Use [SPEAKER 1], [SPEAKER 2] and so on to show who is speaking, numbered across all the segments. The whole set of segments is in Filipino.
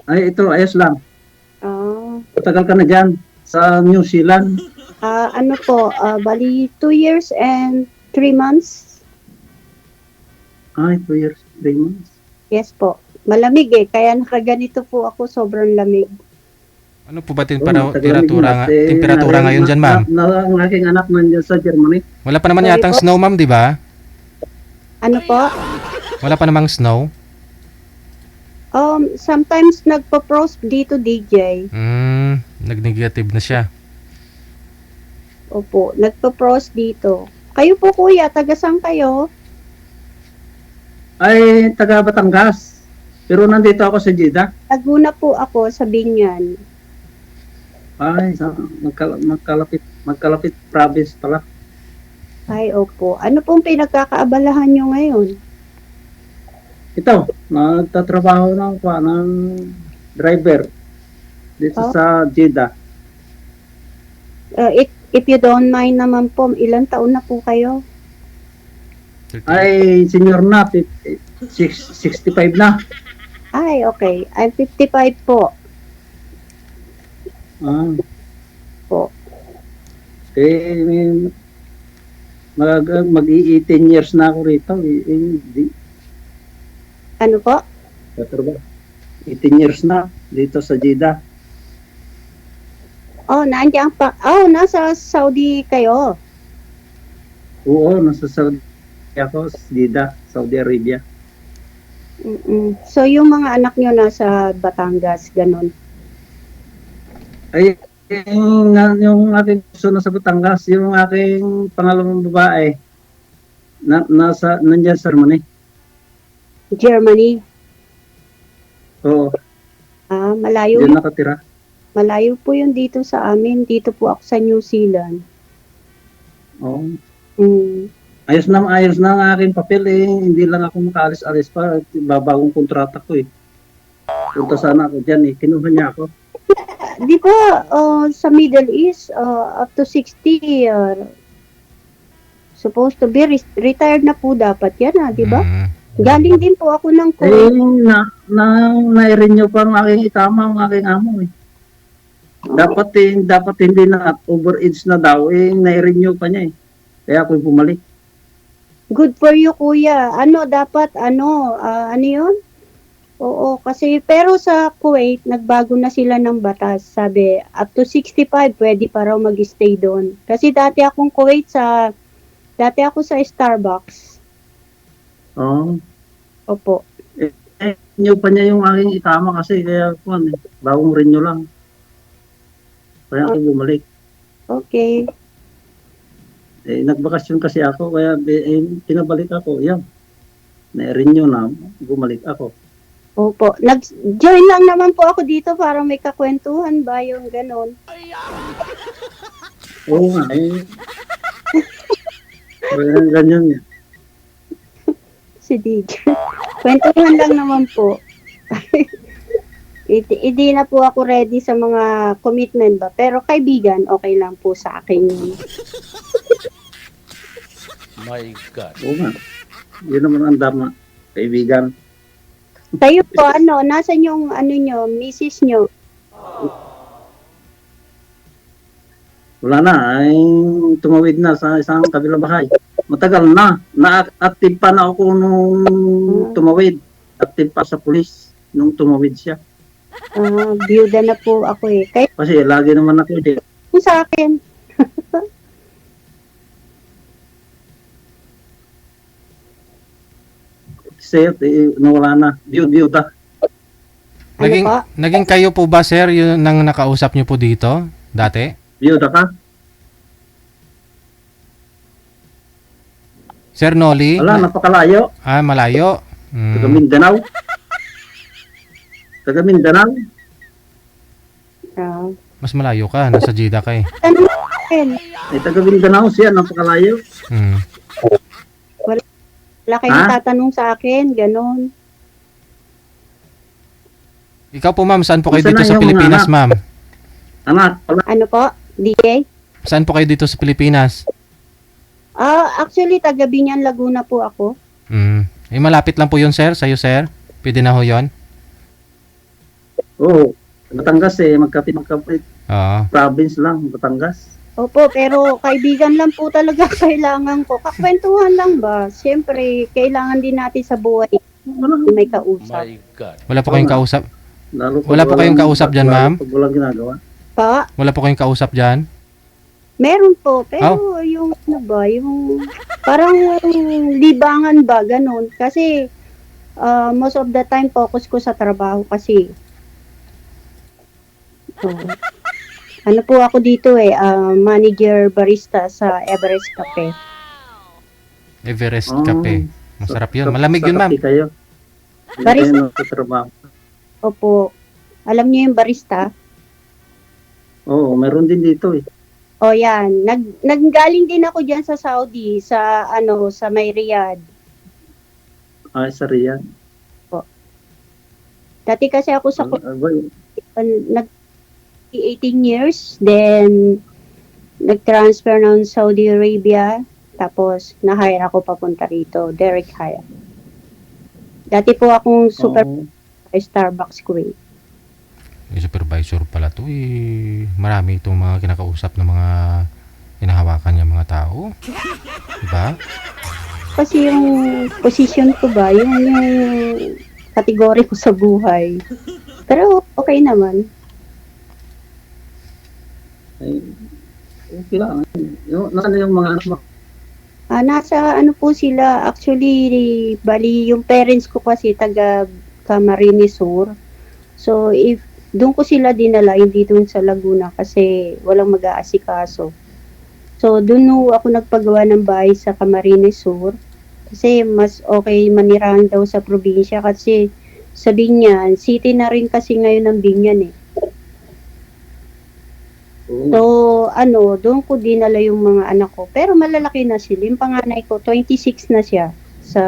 [SPEAKER 1] Ay, ito, ayos lang.
[SPEAKER 2] Ah,
[SPEAKER 1] Matagal ka na dyan sa New Zealand.
[SPEAKER 2] ano po, bali 2 years and 3 months.
[SPEAKER 1] Ay, 2 years, 3 months.
[SPEAKER 2] Yes po. Malamig eh, kaya nakaganito po ako, sobrang lamig.
[SPEAKER 3] Ano po ba
[SPEAKER 1] Oh, matagalamig nga.
[SPEAKER 3] temperatura ngayon dyan, ma'am?
[SPEAKER 1] Ang aking anak nandiyan sa Germany.
[SPEAKER 3] Wala pa naman
[SPEAKER 2] Sorry
[SPEAKER 3] yatang
[SPEAKER 2] po?
[SPEAKER 3] snow, ma'am, di ba?
[SPEAKER 2] Ano po?
[SPEAKER 3] Wala pa namang snow?
[SPEAKER 2] Sometimes nagpo-frost dito, DJ.
[SPEAKER 3] Nag-negative na siya.
[SPEAKER 2] Opo, nagpo-frost dito. Kayo po kuya, taga saan kayo?
[SPEAKER 1] Ay, taga Batangas. Pero nandito ako sa Jeddah.
[SPEAKER 2] Laguna po ako sa Binyan.
[SPEAKER 1] Ay, magkalapit province pala.
[SPEAKER 2] Ay, opo. Ano pong pinagkakaabalahan nyo ngayon?
[SPEAKER 1] Ito, nagtatrabaho ng driver dito
[SPEAKER 2] Oh.
[SPEAKER 1] sa Jeddah.
[SPEAKER 2] If you don't mind naman po, ilang taon na po kayo?
[SPEAKER 1] Ay, senior na, 65 na.
[SPEAKER 2] Ay, okay. I'm 55 po.
[SPEAKER 1] Ah.
[SPEAKER 2] Po.
[SPEAKER 1] Eh, mag-i-18 years na ako rito.
[SPEAKER 2] Ano po?
[SPEAKER 1] 18 years na dito sa Jeddah.
[SPEAKER 2] Oh, nandiyan pa. Oh, nasa Saudi kayo.
[SPEAKER 1] Oo, nasa Saudi ako, sa Jeddah, Saudi Arabia.
[SPEAKER 2] So, yung mga anak nyo nasa Batangas, ganun.
[SPEAKER 1] Ay, yung aking gusto na sa Batangas, yung aking pangalawang babae, nandiyan sa Germany.
[SPEAKER 2] Germany.
[SPEAKER 1] Oo,
[SPEAKER 2] Malayo
[SPEAKER 1] diyan
[SPEAKER 2] yun.
[SPEAKER 1] nakatira.
[SPEAKER 2] Malayo po yun dito sa amin. Dito po ako sa New Zealand.
[SPEAKER 1] Oo.
[SPEAKER 2] Mm.
[SPEAKER 1] Ayos na ang aking papel eh. Hindi lang ako makaalis-alis pa. Babagong kontrata ko eh. Punta sana ako dyan eh. Kinuha niya ako.
[SPEAKER 2] Di ba sa Middle East, up to 60, supposed to be retired na po dapat yan, di ba? Galing din po ako ng
[SPEAKER 1] Eh,
[SPEAKER 2] Kuwait.
[SPEAKER 1] na-renew pa ang aking ikama, ang aking amo eh. Dapat hindi na overage na daw eh. Na-renew pa niya eh. Kaya ako bumalik.
[SPEAKER 2] Good for you, kuya. Dapat, ano yun? Oo, kasi, pero sa Kuwait, nagbago na sila ng batas. Sabi, up to 65, pwede pa raw mag-stay doon. Kasi dati ako sa Starbucks.
[SPEAKER 1] Oo.
[SPEAKER 2] Opo.
[SPEAKER 1] Renew pa niya yung aking ikama kasi kaya bagong renew lang. Kaya ako bumalik.
[SPEAKER 2] Okay.
[SPEAKER 1] Nagbakasyon kasi ako kaya pinabalik ako. Yan. Na-renew na, bumalik ako.
[SPEAKER 2] Opo. Nag-join lang naman po ako dito para may kakwentuhan ba yung ganon.
[SPEAKER 1] Oo nga eh. Kaya ganyan yan.
[SPEAKER 2] Si DJ. Kwentuhan lang naman po. Hindi na po ako ready sa mga commitment ba. Pero kaibigan, okay lang po sa akin yun.
[SPEAKER 4] My God.
[SPEAKER 1] Oo nga. Yun naman ang dama. Kaibigan.
[SPEAKER 2] Kayo po, nasan yung nyo, misis nyo?
[SPEAKER 1] Wala na. Ay, tumawid na sa isang kabilang bahay. Matagal na. Na-active pa na ako nung tumawid. Active pa sa pulis nung tumawid siya.
[SPEAKER 2] Byuda na po ako eh. Kayo
[SPEAKER 1] Kasi lagi naman ako dito.
[SPEAKER 2] sa akin.
[SPEAKER 1] Set, nawala na. Byuda.
[SPEAKER 3] Naging,
[SPEAKER 2] po?
[SPEAKER 3] naging kayo po ba, sir, yung nang nakausap niyo po dito dati?
[SPEAKER 1] Byuda ka?
[SPEAKER 3] Sir Noli?
[SPEAKER 1] Wala, napakalayo.
[SPEAKER 3] Malayo.
[SPEAKER 1] Taga Mindanao. Taga Mindanao.
[SPEAKER 3] Mas malayo ka. Nasa Jeddah ka eh.
[SPEAKER 2] Tanong sa akin.
[SPEAKER 1] Ay, taga Mindanao siya, napakalayo.
[SPEAKER 2] Wala kayong tatanong sa akin, ganon.
[SPEAKER 3] Ikaw po, ma'am, saan po kayo
[SPEAKER 1] Nasaan
[SPEAKER 3] dito
[SPEAKER 1] na
[SPEAKER 3] sa
[SPEAKER 1] yung
[SPEAKER 3] Pilipinas,
[SPEAKER 1] anak?
[SPEAKER 3] ma'am?
[SPEAKER 1] Anak, wala.
[SPEAKER 2] Ano po, DJ?
[SPEAKER 3] Saan po kayo dito sa Pilipinas?
[SPEAKER 2] Actually, taga Binyan, Laguna po ako.
[SPEAKER 3] Malapit lang po yun, sir, sa'yo, sir. Pwede na ho yun.
[SPEAKER 1] Oo, Batangas magkapit
[SPEAKER 3] Oo.
[SPEAKER 1] province lang, Batangas.
[SPEAKER 2] Opo, pero kaibigan lang po talaga kailangan ko. Kakwentuhan lang ba? Siyempre, kailangan din natin sa buhay
[SPEAKER 1] Wala,
[SPEAKER 2] may kausap.
[SPEAKER 3] Wala po kayong kausap?
[SPEAKER 1] lalo pag
[SPEAKER 3] Wala po kayong kausap dyan,
[SPEAKER 1] lalo
[SPEAKER 3] ma'am?
[SPEAKER 1] pag walang ginagawa.
[SPEAKER 2] Pa,
[SPEAKER 3] Wala po kayong kausap dyan?
[SPEAKER 2] meron po, pero yung ano ba, yung parang libangan ba, ganun. Kasi most of the time focus ko sa trabaho kasi. Oo. Ano po ako dito manager barista sa Everest Cafe.
[SPEAKER 3] Everest
[SPEAKER 1] Oh,
[SPEAKER 3] Cafe. Masarap yun.
[SPEAKER 1] sa-
[SPEAKER 3] Malamig
[SPEAKER 1] sa
[SPEAKER 3] yun, ma'am.
[SPEAKER 1] kape kayo. Hindi
[SPEAKER 2] Barista.
[SPEAKER 1] kayo nagtatrabaho.
[SPEAKER 2] Opo. Alam niyo yung barista?
[SPEAKER 1] Oo, meron din dito eh.
[SPEAKER 2] O yan, nanggaling din ako diyan sa Saudi, sa sa May Riyadh.
[SPEAKER 1] Ay, sa Riyadh.
[SPEAKER 2] Dati kasi ako sa
[SPEAKER 1] Abay,
[SPEAKER 2] nag 18 years, then nag-transfer ng Saudi Arabia, tapos na-hire ako papunta rito, direct hire. Dati po akong super
[SPEAKER 1] oo.
[SPEAKER 2] Starbucks queen.
[SPEAKER 3] Yung supervisor pala to eh. Marami itong mga kinakausap ng mga hinahawakan niya mga tao. Diba?
[SPEAKER 2] Kasi yung position ko ba, yung kategory ko sa buhay. Pero okay naman.
[SPEAKER 1] Ay, okay lang. Nasaan na yung mga anak mo?
[SPEAKER 2] Nasa ano po sila, actually, bali yung parents ko kasi taga Camarines Sur. So, if doon ko sila dinala, hindi doon sa Laguna kasi walang mag-aasikaso. So, doon ako nagpagawa ng bahay sa Camarines Sur kasi mas okay manirahan daw sa probinsya kasi sa Binyan, city na rin kasi ngayon ng Binyan eh.
[SPEAKER 1] Oo.
[SPEAKER 2] So, doon ko dinala yung mga anak ko. Pero malalaki na sila. Yung panganay ko, 26 na siya sa,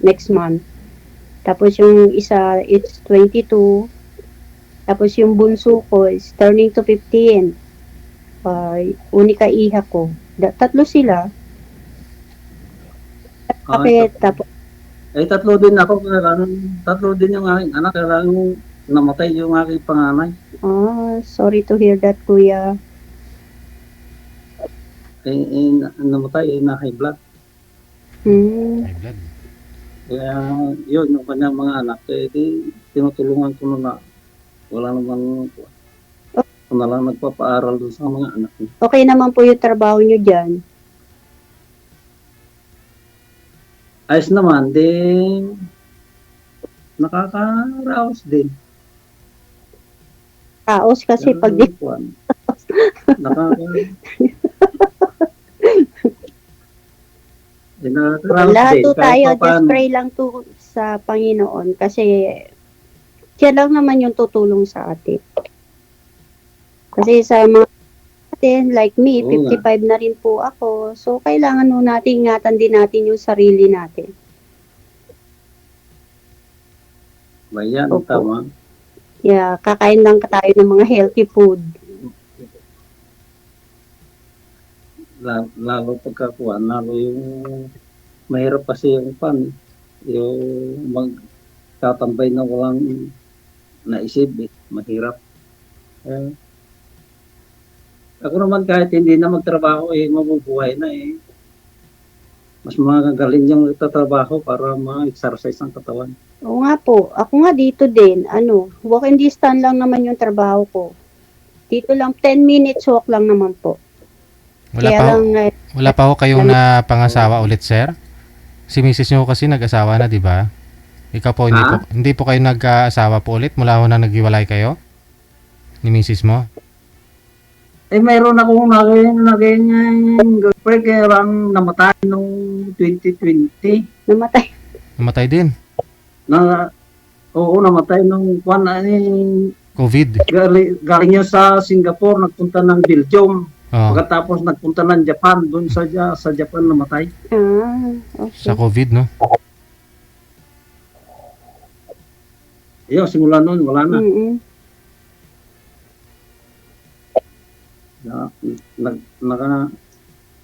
[SPEAKER 2] next month. Tapos yung isa, it's 22. Tapos yung bunso ko is turning to 15. Unika iha ko. Tatlo sila. Kapit, tapos,
[SPEAKER 1] Tatlo din ako. Tatlo din yung aking anak. Kailangan namatay yung aking panganay.
[SPEAKER 2] sorry to hear that, kuya.
[SPEAKER 1] Namatay na high blood.
[SPEAKER 2] Hmm.
[SPEAKER 3] High blood.
[SPEAKER 1] Kaya yun, yung kanyang mga anak, di tinutulungan ko na wala namang ako na lang nagpapaaral doon sa mga anak niya.
[SPEAKER 2] Okay naman po yung trabaho nyo dyan.
[SPEAKER 1] Ayos naman, din nakakaraos din.
[SPEAKER 2] Kaos kasi pag di lahat to tayo, just pray lang to sa Panginoon kasi siya lang naman yung tutulong sa atin. Kasi sa mga atin, like me,
[SPEAKER 1] Oo
[SPEAKER 2] 55 na rin po ako. So, kailangan mo natin ingatan din natin yung sarili natin.
[SPEAKER 1] Bayan,
[SPEAKER 2] Opo.
[SPEAKER 1] tama.
[SPEAKER 2] Yeah, kakain lang tayo ng mga healthy food.
[SPEAKER 1] Lalo pagkakuan, lalo yung mahirap kasi yung yung magtatambay na walang naisip, mahirap. Ako naman kahit hindi na magtrabaho, mabubuhay na eh. Mas magagaling yung itatrabaho para ma-exercise ang katawan.
[SPEAKER 2] Oo nga po, ako nga dito din, walking distance lang naman yung trabaho ko. Dito lang, 10 minutes walk lang naman po.
[SPEAKER 3] Wala pa ho kayong napangasawa ulit, sir? Si Mrs. nyo kasi nag-asawa na, di ba? Ikaw po, hindi po kayo nag-asawa po ulit mula ho na naghiwalay kayo? Ni Mrs. mo?
[SPEAKER 1] Mayroon akong naging girlfriend kaya lang namatay noong 2020.
[SPEAKER 2] Namatay.
[SPEAKER 3] Namatay din?
[SPEAKER 1] Oo, namatay nung
[SPEAKER 3] COVID?
[SPEAKER 1] Galing yun sa Singapore, nagpunta ng Belgium.
[SPEAKER 3] Oh,
[SPEAKER 1] Pagkatapos nagpunta ng Japan, doon sa Japan namatay.
[SPEAKER 2] Okay.
[SPEAKER 3] sa COVID, no?
[SPEAKER 1] Simula noon, wala na.
[SPEAKER 2] Mm-mm.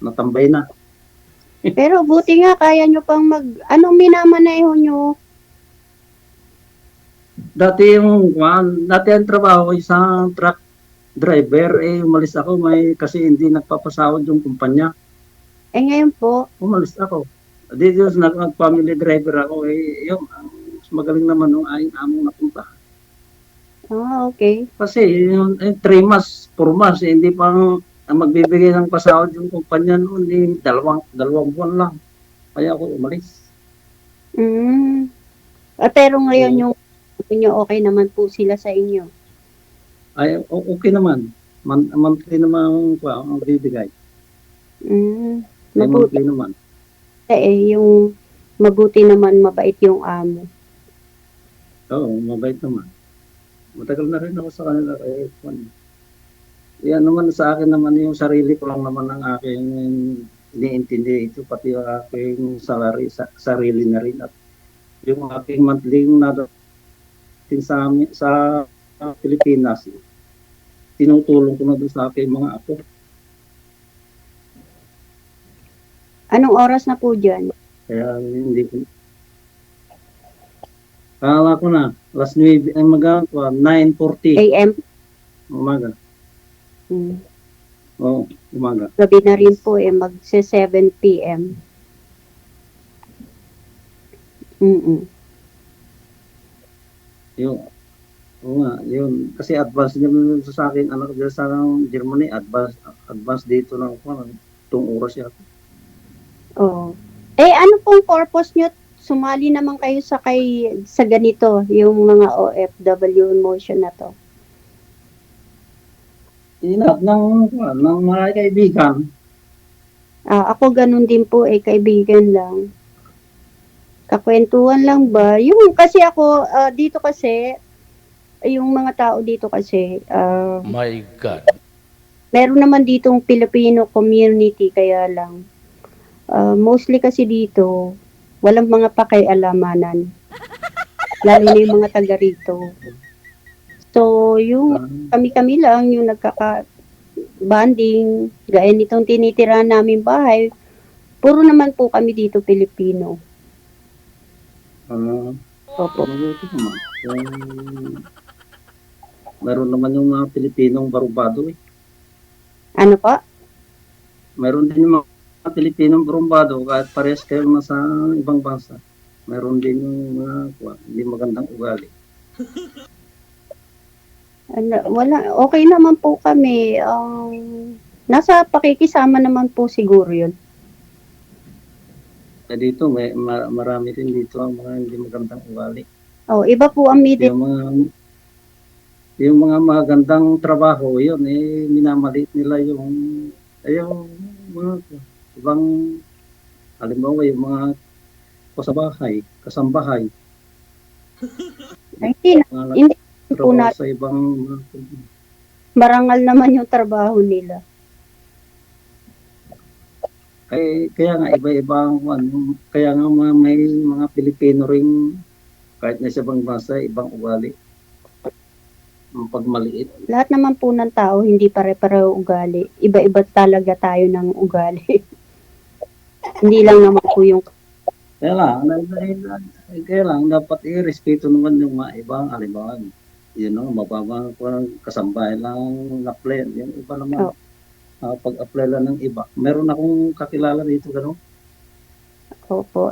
[SPEAKER 1] Natambay na.
[SPEAKER 2] Pero buti nga kaya nyo pang anong minamaneho nyo?
[SPEAKER 1] dati ang trabaho ko isang truck driver, umalis ako kasi hindi nagpapasahod yung kumpanya.
[SPEAKER 2] Ngayon po,
[SPEAKER 1] Umalis ako. Dito nag-family driver ako, yung mas magaling naman yung aking among napunta.
[SPEAKER 2] okay.
[SPEAKER 1] Kasi yung 3 months, 4 months, hindi pang magbibigay ng pasahod yung kumpanya noon, dalawang buwan lang. Kaya ako umalis.
[SPEAKER 2] Mm. Pero ngayon
[SPEAKER 1] Oo.
[SPEAKER 2] yung inyo okay naman po sila sa inyo.
[SPEAKER 1] Okay naman. Monthly naman ang bibigay.
[SPEAKER 2] Mabuti
[SPEAKER 1] Monthly naman.
[SPEAKER 2] yung mabuti naman, mabait yung amo.
[SPEAKER 1] Oo, mabait naman. Matagal na rin ako sa kanila. Yan naman sa akin naman yung sarili ko lang naman ang aking iniintindi. Ito pati yung aking salary, sarili na rin. At yung aking monthly na dating sa Pilipinas, tinutulong ko na doon sa aking mga apo.
[SPEAKER 2] Anong oras na po dyan?
[SPEAKER 1] Kaya hindi ko. Kala ko na, last 9, 9:40
[SPEAKER 2] AM?
[SPEAKER 1] umaga.
[SPEAKER 2] Mm.
[SPEAKER 1] Oo, umaga.
[SPEAKER 2] Gabi na rin po magse 7 PM.
[SPEAKER 1] Yung, oo nga, yun. Kasi advance niya sa akin, anak ko sa Germany, advance dito lang ako, itong oras yata.
[SPEAKER 2] Oo. Ano pong purpose nyo? Sumali naman kayo sa ganito, yung mga OFW motion na to.
[SPEAKER 1] Inap ng mga kaibigan.
[SPEAKER 2] Ako ganun din po, kaibigan lang. Kakwentuhan lang ba? Yung kasi ako, dito kasi, yung mga tao dito kasi,
[SPEAKER 4] My God.
[SPEAKER 2] meron naman ditong Filipino community, kaya lang, mostly kasi dito, walang mga pakialamanan. Lalo na yung mga taga rito. So, yung kami-kami lang, yung nagkaka-banding, gaya nitong tinitirahan namin bahay, puro naman po kami dito Pilipino. Opo.
[SPEAKER 1] Mabuti naman. Meron naman yung mga Pilipinong barubado eh.
[SPEAKER 2] Ano pa?
[SPEAKER 1] Meron din yung mga Pilipinong barumbado kahit parehas kayo nasa ibang bansa. Meron din yung mga hindi magandang ugali.
[SPEAKER 2] Wala, okay naman po kami. Nasa pakikisama naman po siguro yun.
[SPEAKER 1] Dito, marami rin dito ang mga hindi magandang ugali.
[SPEAKER 2] Iba po ang middle.
[SPEAKER 1] Yung mga magandang trabaho, yun, minamaliit nila yung mga ibang, halimbawa, yung mga kasambahay.
[SPEAKER 2] Hindi po na
[SPEAKER 1] sa ibang
[SPEAKER 2] marangal naman yung trabaho nila.
[SPEAKER 1] Kaya nga iba-ibang kaya nga may mga Pilipino ring kahit na sa ibang bansa, ibang ugali. Ang pagmaliit.
[SPEAKER 2] Lahat naman po ng tao hindi pare-pareho ugali. Iba-iba talaga tayo ng ugali. Hindi lang naman po yung
[SPEAKER 1] Kaya lang dapat i-respeto naman yung mga ibang halimbawa. Mababa kasambahay lang na-apply. Yung iba naman. Pag-apply lang ng iba. Meron akong kakilala dito gano'n.
[SPEAKER 2] Opo.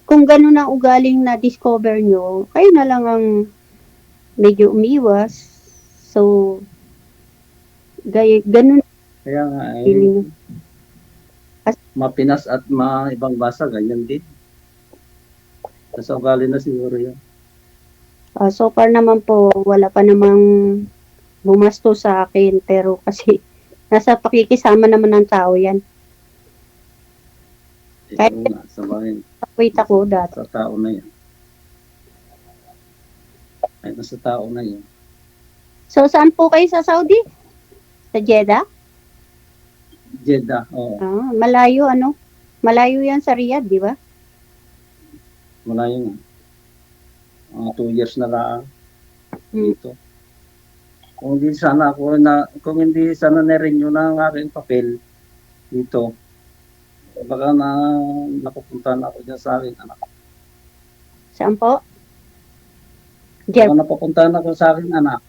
[SPEAKER 2] Kung gano'n ang ugaling na-discover nyo, kayo na lang ang medyo umiwas. So, ganun.
[SPEAKER 1] Kaya nga, mapinas at ibang basa, ganyan din. Nasa ugali na siguro yan.
[SPEAKER 2] So far naman po, wala pa namang bumasto sa akin. Pero kasi, nasa pakikisama naman ng tao yan.
[SPEAKER 1] Kahit sa bahay.
[SPEAKER 2] Wait ako dati.
[SPEAKER 1] Sa tao na yan. Kahit nasa tao na yan.
[SPEAKER 2] So, saan po kayo sa Saudi? Sa Jeddah?
[SPEAKER 1] Jeddah, oo.
[SPEAKER 2] Malayo, ano? Malayo yan sa Riyadh, di ba?
[SPEAKER 1] Malayo nga. 2 years na lang dito. Kung hindi sana na-renew na ang aking papel dito, baka napupunta na ako dyan sa aking anak.
[SPEAKER 2] Saan po? Germany.
[SPEAKER 1] Baka napapuntahan ako sa aking anak.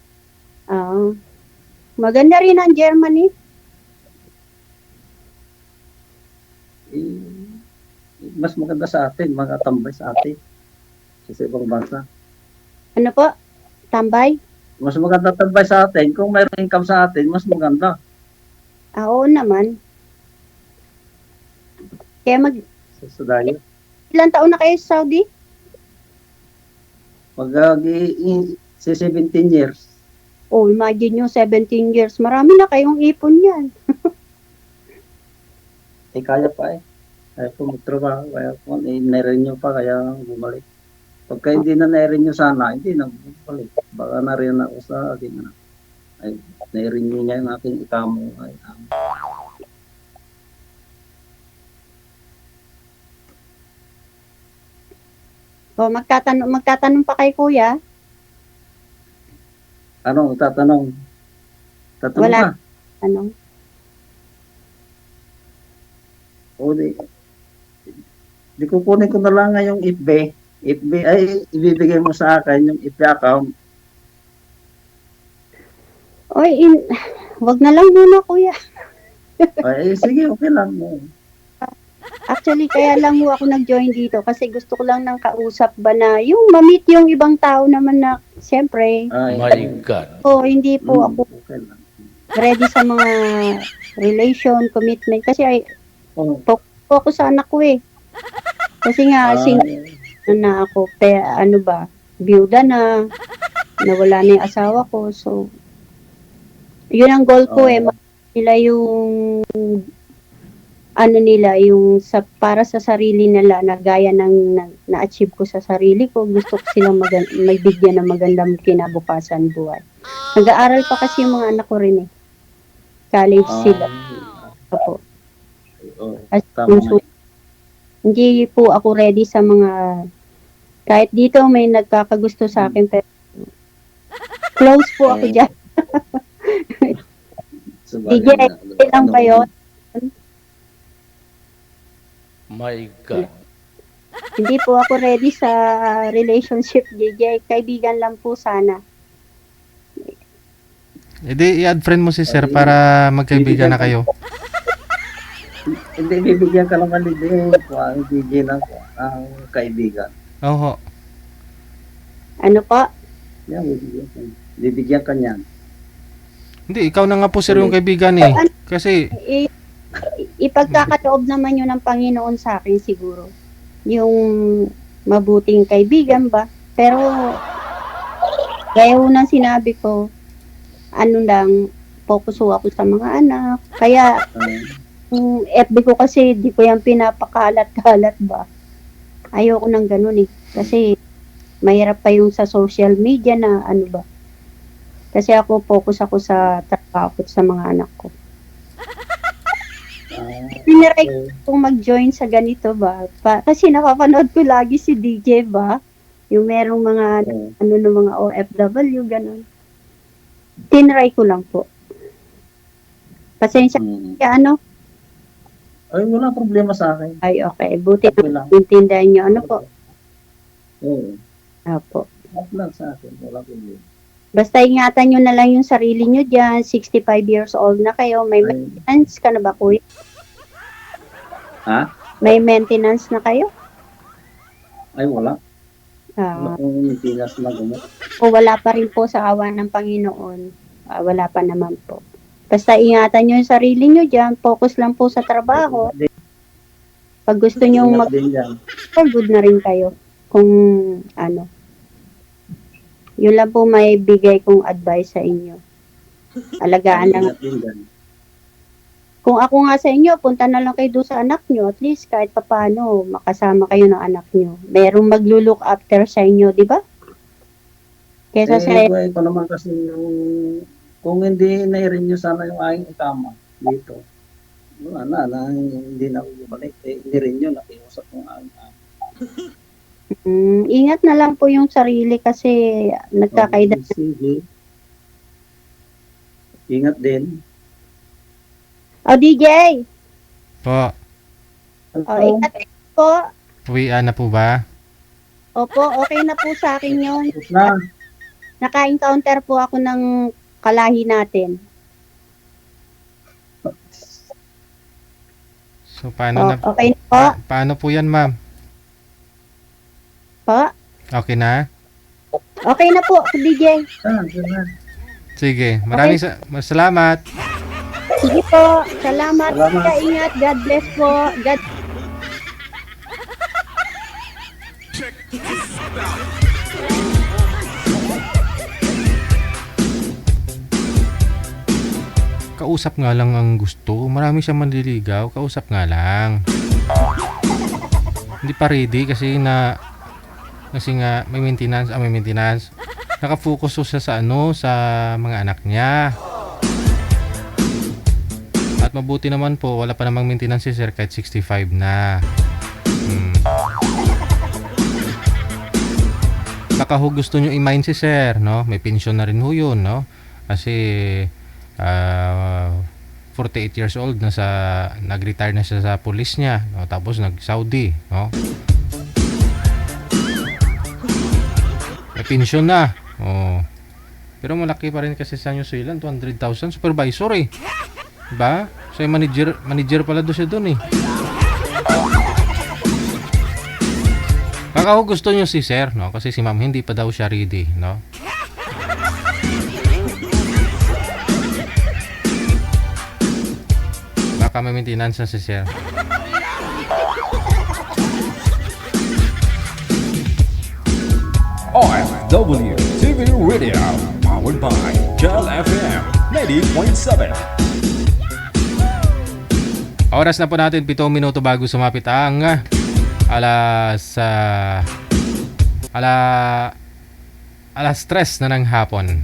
[SPEAKER 2] Maganda rin ang Germany.
[SPEAKER 1] Eh, mas maganda sa atin, makatambay sa atin. Sa ibang bansa.
[SPEAKER 2] Ano po? Tambay?
[SPEAKER 1] Mas maganda tambay sa atin. Kung mayroong income sa atin, mas maganda.
[SPEAKER 2] Oo naman. Kaya
[SPEAKER 1] Sa dayo.
[SPEAKER 2] ilang taon na kayo sa Saudi?
[SPEAKER 1] Si 17 years.
[SPEAKER 2] Oh, imagine nyo, 17 years. Marami na kayong ipon yan.
[SPEAKER 1] Kaya pa eh. Kaya po magtrabaho. Kaya po, nai-renew pa. Kaya bumalik. Pagka hindi na nai-renew sana, hindi na bumalik. Baka na rin ako sa aking anak. Ay, nai-renew niya yung aking ikamo. Ay,
[SPEAKER 2] O, magtatanong pa kay kuya.
[SPEAKER 1] ano, tatanong? Tatanong
[SPEAKER 2] Wala.
[SPEAKER 1] ka?
[SPEAKER 2] Ano?
[SPEAKER 1] O, di kukunin ko na lang nga yung FB. FB ay ibibigay mo sa akin yung FB account.
[SPEAKER 2] Oy, wag na lang muna kuya.
[SPEAKER 1] Ay, sige, okay lang.
[SPEAKER 2] Actually, kaya lang ho ako nag-join dito kasi gusto ko lang ng kausap ba na yung ma-meet yung ibang tao naman na siyempre,
[SPEAKER 1] Ay,
[SPEAKER 4] My God.
[SPEAKER 2] hindi po ako
[SPEAKER 1] okay lang.
[SPEAKER 2] ready sa mga relation, commitment kasi
[SPEAKER 1] Oh,
[SPEAKER 2] po ako sa anak ko eh. Kasi nga, na ako, ano ba, byuda na, nawala na yung asawa ko, so, yun ang goal ko eh, nila yung, ano nila, yung para sa sarili nila, na gaya ng na-achieve ko sa sarili ko, gusto ko silang may bigyan ng magandang kinabukasan buhay. Nag-aaral pa kasi yung mga anak ko rin eh. College sila. Ako. As
[SPEAKER 1] tama.
[SPEAKER 2] hindi po ako ready sa mga kahit dito may nagkakagusto sa akin pero close po ako dyan. DJ, lang ba yun?
[SPEAKER 4] My God.
[SPEAKER 2] Hindi po ako ready sa relationship, DJ. Kaibigan lang po sana.
[SPEAKER 3] E di, i-add friend mo si sir para magkaibigan na kayo.
[SPEAKER 1] Hindi, bibigyan ka naman din. Ang DJ lang ang kaibigan.
[SPEAKER 3] Oo.
[SPEAKER 2] Ano po?
[SPEAKER 1] Yan, bibigyan ka niyan.
[SPEAKER 3] Hindi, ikaw na nga po sir yung kaibigan eh. Kasi,
[SPEAKER 2] Ipagkakaloob naman yun ng Panginoon sa akin siguro. Yung mabuting kaibigan ba? Pero, gaya ho ng sinabi ko, ano lang, focus ho ako sa mga anak. Kaya, yung FB ko kasi, di ko yan pinapakalat-kalat ba? Ayoko nang ganun eh. Kasi, mahirap pa yung sa social media na ano ba. Kasi ako, focus ako sa trabaho ko sa mga anak ko. Piniray ko mag-join sa ganito ba? Kasi napapanood ko lagi si DJ ba? Yung merong mga, ano ng mga OFW, ganun. Tinry ko lang po. Pasensya, ano?
[SPEAKER 1] Ay, wala problema sa akin.
[SPEAKER 2] Ay, okay. Buti
[SPEAKER 1] Okay
[SPEAKER 2] na
[SPEAKER 1] lang.
[SPEAKER 2] intindihan nyo. Ano po?
[SPEAKER 1] Oo.
[SPEAKER 2] Apo.
[SPEAKER 1] Okay lang sa akin. Wala problema.
[SPEAKER 2] Basta ingatan nyo na lang yung sarili nyo dyan. 65 years old na kayo. May
[SPEAKER 1] Ay,
[SPEAKER 2] maintenance ka na ba, kuya?
[SPEAKER 1] ha?
[SPEAKER 2] May maintenance na kayo?
[SPEAKER 1] Ay, wala. Wala
[SPEAKER 2] Ah,
[SPEAKER 1] kong Pilipinas na gamot.
[SPEAKER 2] o wala pa rin po sa awa ng Panginoon. Wala pa naman po. Basta ingatan nyo yung sarili nyo dyan. Focus lang po sa trabaho. Pag gusto nyo
[SPEAKER 1] Ingat din yan.
[SPEAKER 2] good na rin kayo. Kung ano. Yun lang po may bigay kong advice sa inyo. Alagaan lang.
[SPEAKER 1] Ingat din yan.
[SPEAKER 2] Kung ako nga sa inyo, punta na lang kayo doon sa anak nyo. At least kahit papaano, makasama kayo ng anak nyo. Merong maglulook after sa inyo, di ba? Kesa sa
[SPEAKER 1] Ito naman kasi yung kung hindi na-renew sana yung aking ikama dito. Wala na, hindi na ako bumalik. Ni-renew, nakiusap yung aking ikama.
[SPEAKER 2] ingat na lang po yung sarili kasi nagkakaedad.
[SPEAKER 1] Sige. Ingat din.
[SPEAKER 2] O DJ!
[SPEAKER 3] po,
[SPEAKER 2] O, ingat po.
[SPEAKER 3] uwian na po ba?
[SPEAKER 2] Opo, okay na po sa akin yun.
[SPEAKER 1] Tapos na.
[SPEAKER 2] naka-encounter po ako ng kalahi natin.
[SPEAKER 3] So, paano
[SPEAKER 2] Okay na po?
[SPEAKER 3] paano po yan, ma'am?
[SPEAKER 2] Po?
[SPEAKER 3] Okay na?
[SPEAKER 2] Okay na po, DJ.
[SPEAKER 3] Sige, maraming salamat.
[SPEAKER 2] Sige po, salamat.
[SPEAKER 1] Salamat.
[SPEAKER 2] Ingat. God bless po. God
[SPEAKER 3] Kausap nga lang ang gusto. Marami siyang manliligaw. Kausap nga lang. Hindi pa ready kasi nga may maintenance. Nakafocus siya sa sa mga anak niya. At mabuti naman po, wala pa namang maintenance si sir kahit 65 na. Baka ho gusto nyo i-mine si sir, no? May pension na rin ho yun, no? Kasi 48 years old nag-retire na siya sa police niya, no? Tapos nag-Saudi, no? May pension na. Oh. Pero malaki pa rin kasi sa New Zealand, 200,000 supervisor eh. Diba? So yung manager pala doon siya doon eh. Baka ho gusto nyo si sir, no? Kasi si ma'am hindi pa daw siya ready, no? Baka may maintenance na si sir.
[SPEAKER 5] OFW TV Radio, powered by Cal FM 90.7.
[SPEAKER 3] Oras na po natin 7 minuto bago sumapit ang alas 3 na ng hapon.